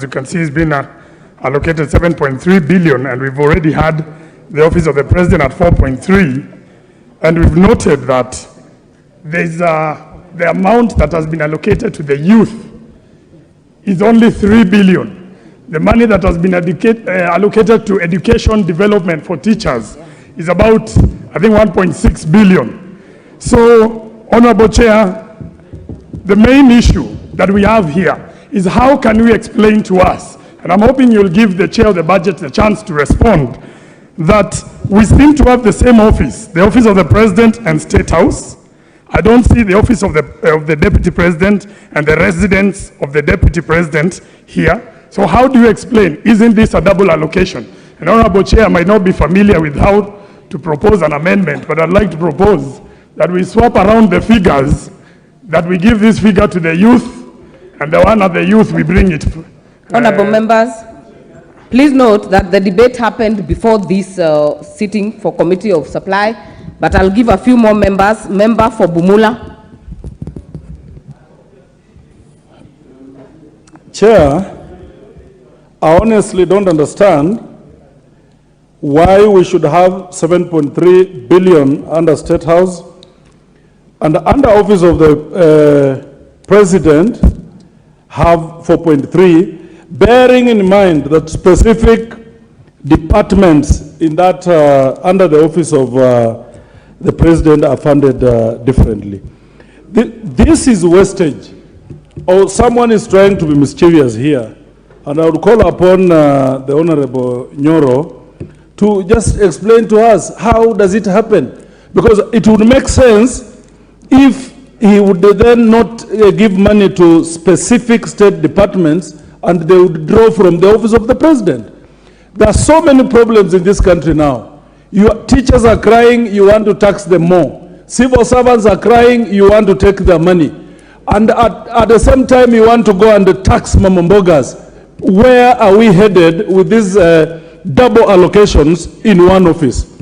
As you can see, it's been allocated 7.3 billion, and we've already had the Office of the President at 4.3, and we've noted that there's the amount that has been allocated to the youth is only 3 billion. The money that has been allocated to education development for teachers is about, I think, 1.6 billion. So, Honorable Chair, the main issue that we have here is how can we explain to us, and I'm hoping you'll give the Chair of the Budget the chance to respond, that we seem to have the same office, the Office of the President and State House. I don't see the Office of the Deputy President and the residence of the Deputy President here. So how do you explain? Isn't this a double allocation? And Honorable Chair, I might not be familiar with how to propose an amendment, but I'd like to propose that we swap around the figures, that we give this figure to the youth, and the one at the youth, we bring it. Honorable members, please note that the debate happened before this sitting for Committee of Supply, but I'll give a few more members. Member for Bumula. Chair, I honestly don't understand why we should have 7.3 billion under State House and under Office of the President have 4.3, bearing in mind that specific departments in that under the Office of the President are funded differently. This is wastage, or someone is trying to be mischievous here, and I would call upon the Honorable Nyoro to just explain to us how does it happen, because it would make sense if he would then not give money to specific state departments and they would draw from the Office of the President. There are so many problems in this country now. Your teachers are crying, you want to tax them more. Civil servants are crying, you want to take their money. And at the same time, you want to go and tax mamambogas. Where are we headed with these double allocations in one office?